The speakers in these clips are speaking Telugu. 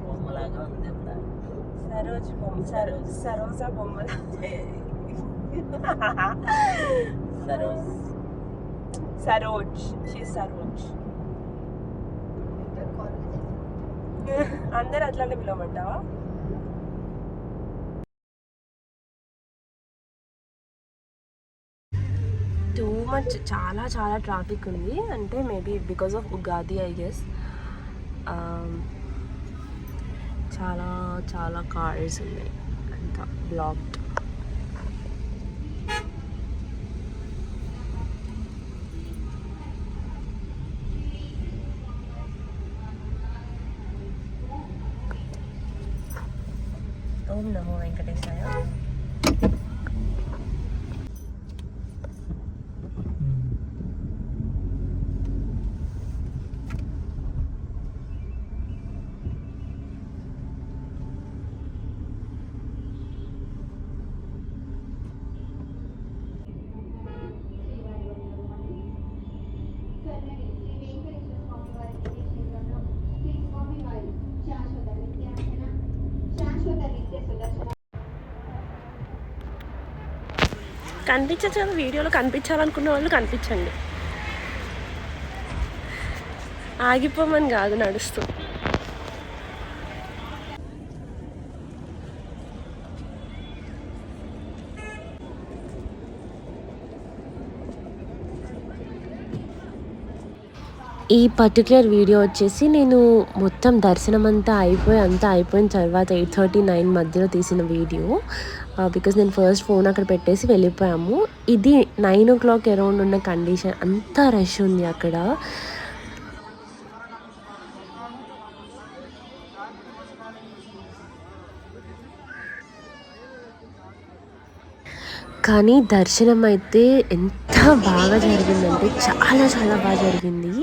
బొమ్మలాగా ఉంది సరోజ్ బొమ్మ సరోజా బొమ్మల సరోజ్ సరోజ్ అందరు అట్లానే పిలవమంటావా? టూ మచ్ చాలా చాలా ట్రాఫిక్ ఉంది. అంటే maybe because of Ugadi I guess. చాలా చాలా కార్స్ ఉన్నాయి, అంతా బ్లాక్డ్. ఓం నమో వెంకటేశాయ. కనిపించచ్చు కదా, వీడియోలో కనిపించాలనుకున్న వాళ్ళు కనిపించండి. ఆగిపోమని కాదు, నడుస్తూ. ఈ పర్టికులర్ వీడియో వచ్చేసి నేను మొత్తం దర్శనం అంతా అయిపోయిన తర్వాత 8:39 మధ్యలో తీసిన వీడియో. బికాజ్ నేను ఫస్ట్ ఫోన్ అక్కడ పెట్టేసి వెళ్ళిపోయాము. ఇది 9 o'clock అరౌండ్ ఉన్న కండిషన్. అంతా రష్ ఉంది అక్కడ. కానీ దర్శనం అయితే ఎంత బాగా జరిగిందంటే చాలా చాలా బాగా జరిగింది.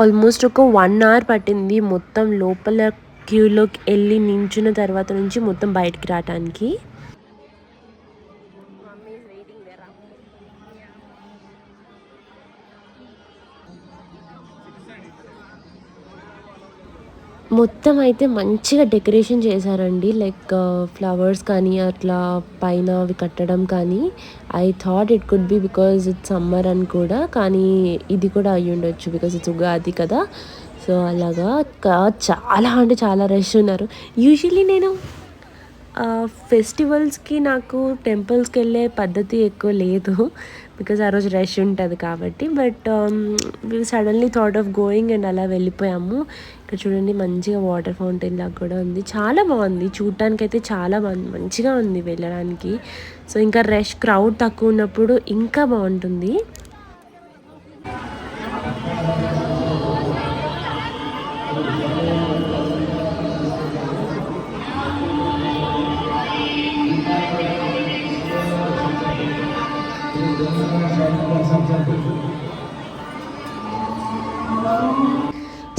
ఆల్మోస్ట్ ఒక 1 hour పట్టింది మొత్తం లోపల క్యూలోకి వెళ్ళి నించున్న తర్వాత నుంచి మొత్తం బయటికి రావడానికి. మొత్తం అయితే మంచిగా డెకరేషన్ చేశారండి. లైక్ ఫ్లవర్స్ కానీ అట్లా పైన అవి కట్టడం కానీ. I thought it could be because it's summer అని కూడా, కానీ ఇది కూడా అయ్యి ఉండొచ్చు బికాజ్ ఇట్స్ ఉగాది కదా. సో అలాగా చాలా అంటే చాలా రష్ ఉన్నారు. యూజువల్లీ నేను ఫెస్టివల్స్కి నాకు టెంపుల్స్కి వెళ్ళే పద్ధతి ఎక్కువ లేదు బికాజ్ ఆ రోజు రష్ ఉంటుంది కాబట్టి. But suddenly thought of going and అలా వెళ్ళిపోయాము. ఇక్కడ చూడండి మంచిగా వాటర్ ఫౌంటైన్ లాగా కూడా ఉంది. చాలా బాగుంది చూడటానికి అయితే, చాలా మంచిగా ఉంది వెళ్ళడానికి. సో ఇంకా రష్ క్రౌడ్ తక్కువ ఉన్నప్పుడు ఇంకా బాగుంటుంది.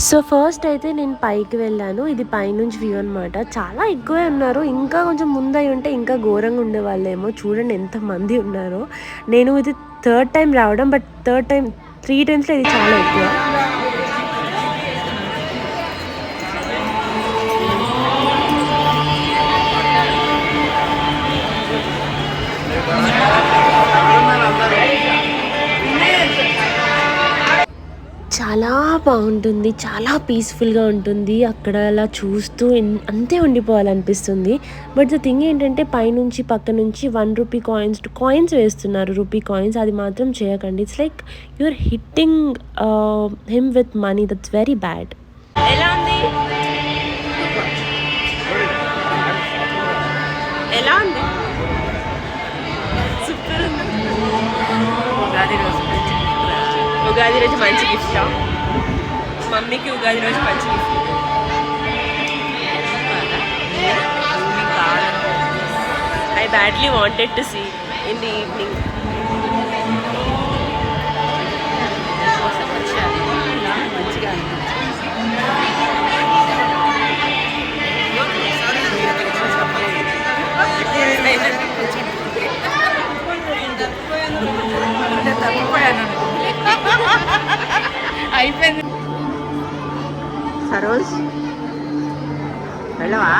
సో ఫస్ట్ అయితే నేను పైకి వెళ్ళాను. ఇది పైనుంచి వ్యూ అనమాట. చాలా ఎక్కువే ఉన్నారు. ఇంకా కొంచెం ముందై ఉంటే ఇంకా ఘోరంగా ఉండేవాళ్ళేమో. చూడండి ఎంతమంది ఉన్నారో. నేను ఇది 3rd time రావడం, బట్ 3 timesలో ఇది చాలా ఎక్కువ. చాలా బాగుంటుంది, చాలా పీస్ఫుల్గా ఉంటుంది. అక్కడ అలా చూస్తూ అంతే ఉండిపోవాలనిపిస్తుంది. బట్ ద థింగ్ ఏంటంటే పైనుంచి పక్క నుంచి 1 rupee కాయిన్స్ వేస్తున్నారు, రూపీ కాయిన్స్. అది మాత్రం చేయకండి. It's like you're hitting him with money. That's very bad. ఎలా ఉంది? ఎలా ఉంది? సూపర్ ఉంది. ఉగాది రోజు మంచి గిఫ్ట్. మమ్మీకి ఉగాది రోజు మంచి gift. I badly wanted to see in the evening. అయిపోయింది. సరోజ్ వెళ్ళవా?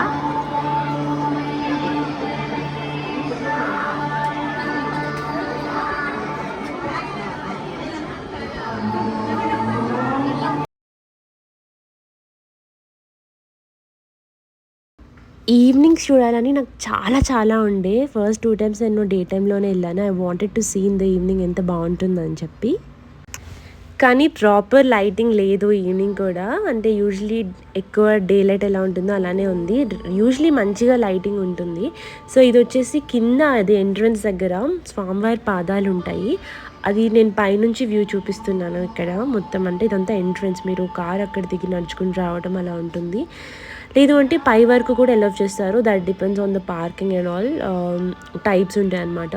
ఈవినింగ్స్ చూడాలని నాకు చాలా చాలా ఉండే. ఫస్ట్ 2 టైమ్స్ నేను డే టైమ్‌లోనే వెళ్ళాను. I wanted to see in the evening ఎంత బావుంటుందని చెప్పి. కానీ ప్రాపర్ లైటింగ్ లేదు ఈవినింగ్ కూడా. అంటే యూజువల్లీ ఎక్కువ డే లైట్ ఎలా ఉంటుందో అలానే ఉంది. యూజువల్లీ మంచిగా లైటింగ్ ఉంటుంది. సో ఇదొచ్చేసి కింద అది ఎంట్రన్స్ దగ్గర స్వామివారి పాదాలుంటాయి. అది నేను పైనుంచి వ్యూ చూపిస్తున్నాను ఇక్కడ మొత్తం. అంటే ఇదంతా ఎంట్రన్స్. మీరు కార్ అక్కడ దిగి నడుచుకుంటూ రావడం అలా ఉంటుంది. లేదు అంటే పై వరకు కూడా అలౌ చేస్తారు. That depends on the parking and all types ఉంటాయన్నమాట.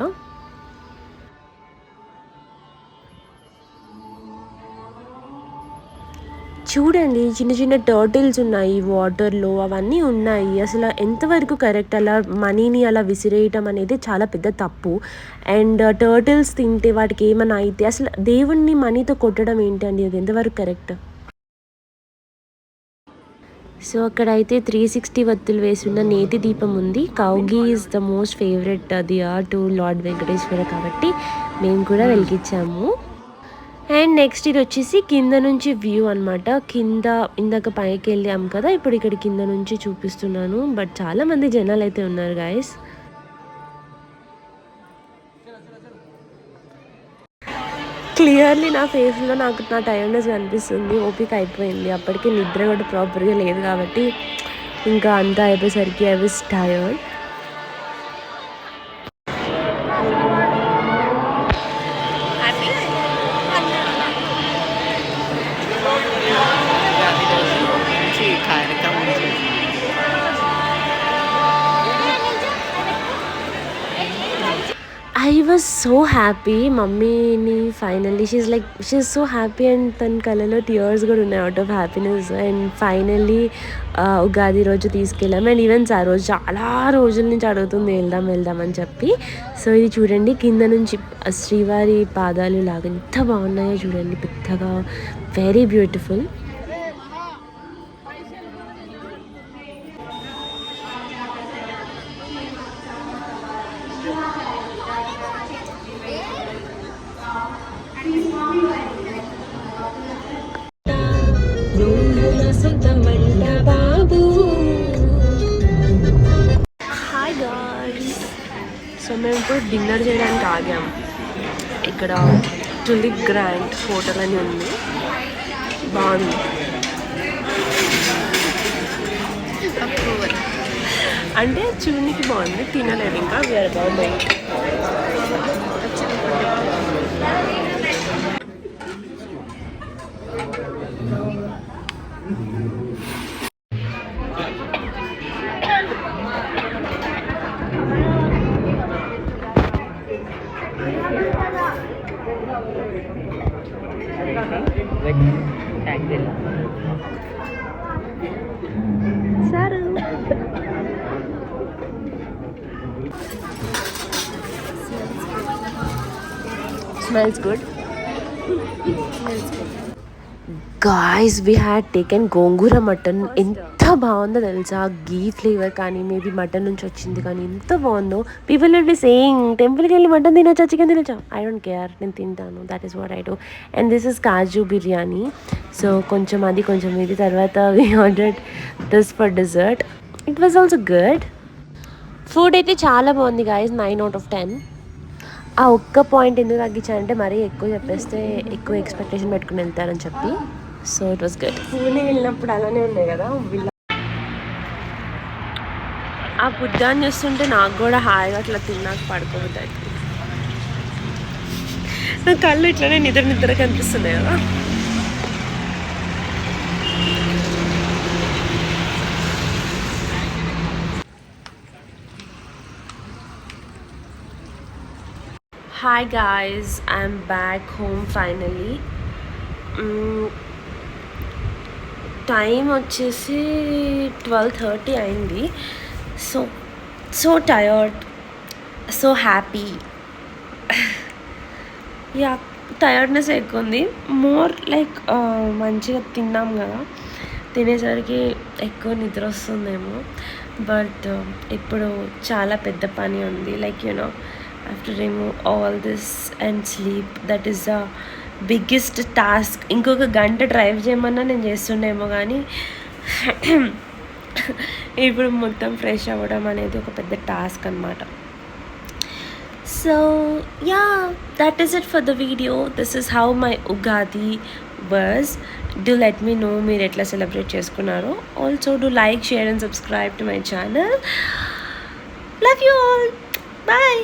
చూడండి చిన్న చిన్న టర్టిల్స్ ఉన్నాయి వాటర్‌లో, అవన్నీ ఉన్నాయి. అసలు ఎంతవరకు కరెక్ట్ అలా మనీని అలా విసిరేయటం అనేది చాలా పెద్ద తప్పు. అండ్ టర్టిల్స్ తింటే వాటికి ఏమన్నా అయితే అసలు దేవుడిని మనీతో కొట్టడం ఏంటండి? అది ఎంతవరకు కరెక్ట్? సో అక్కడైతే 360 వత్తులు వేసున్న నేతి దీపం ఉంది. Cow ghee is the most favourite dear to Lord Venkateshwara కాబట్టి మేము కూడా వెలిగించాము. అండ్ నెక్స్ట్ ఇది వచ్చేసి కింద నుంచి వ్యూ అనమాట. కింద ఇందాక పైకి వెళ్ళాము కదా, ఇప్పుడు ఇక్కడ కింద నుంచి చూపిస్తున్నాను. బట్ చాలామంది జనాలు అయితే ఉన్నారు గాయస్. క్లియర్లీ నా ఫేస్లో నాకు నా టైర్డ్నెస్ కనిపిస్తుంది. ఓపిక అయిపోయింది. అప్పటికే నిద్ర కూడా ప్రాపర్గా లేదు కాబట్టి ఇంకా అంతా అయిపోయేసరికి I was tired. I was so happy. మమ్మీని finally she's so happy and తన కళ్ళలో టీయర్స్ కూడా ఉన్నాయి out of happiness. And finally Ugadi రోజు తీసుకెళ్ళాం. అండ్ ఈవెన్స్ ఆ రోజు చాలా రోజుల నుంచి అడుగుతుంది వెళ్దాం వెళ్దాం అని చెప్పి. సో ఇది చూడండి కింద నుంచి శ్రీవారి పాదాలు లాగా ఎంత బాగున్నాయో చూడండి, పెద్దగా, very beautiful. Hi guys. So మేము ఇప్పుడు డిన్నర్ చేయడానికి ఆగాము. ఇక్కడ టులిప్ గ్రాండ్ హోటల్ అని ఉంది, బాగుంది. అంటే చూడడానికి బాగుంది, తినలేదు ఇంకా. వేరే బాగుంది. Saru. Smells good. Guys we had taken gongura mutton. ఎంత బాగుందో తెలుసా, గీ ఫ్లేవర్ కానీ మేబీ మటన్ నుంచి వచ్చింది కానీ ఎంత బాగుందో. పీపుల్ విల్ బి సేయింగ్ టెంపుల్కి వెళ్ళి మటన్ తినొచ్చా, చికెన్ తినొచ్చా? ఐ డోంట్ కేర్, నేను తింటాను. That is what I do. And this is kaju biryani. So కొంచెం అది కొంచెం ఇది. తర్వాత we ordered this for dessert. It was also good. Food అయితే చాలా బాగుంది గాయస్, 9/10. ఆ ఒక్క పాయింట్ ఎందుకు తగ్గించానంటే మరీ ఎక్కువ చెప్పేస్తే ఎక్కువ ఎక్స్పెక్టేషన్ పెట్టుకుని వెళ్తారని చెప్పి. So it was good. Pune వెళ్ళినప్పుడు అలానే ఉన్నాయి కదా ఆ బుద్ధాన్ని చూస్తుంటే నాకు కూడా హాయిగా అట్లా తిన్నాక పడుకోబోతాయి. నా కళ్ళు ఇట్లానే నిద్ర కనిపిస్తున్నాయి కదా. Hi guys, I'm back home finally. Time వచ్చేసి 12:30 అయింది. So tired, so happy. Yeah, tiredness ఎక్కువ ఉంది. మోర్ లైక్ మంచిగా తిన్నాం కదా, తినేసరికి ఎక్కువ నిద్ర వస్తుందేమో. బట్ ఇప్పుడు చాలా పెద్ద పని ఉంది. Like you know I have to remove all this and sleep. That is the biggest task. ఇంకొక గంట డ్రైవ్ చేయమన్నా నేను చేస్తుండేమో, కానీ ఇప్పుడు మొత్తం ఫ్రెష్ అవ్వడం అనేది ఒక పెద్ద టాస్క్ అనమాట. So yeah, that is it for the video. This is how my Ugadi was. Do let me know మీరు ఎట్లా సెలబ్రేట్ చేసుకున్నారో. Also do like, share and subscribe to my channel. Love you all. Bye.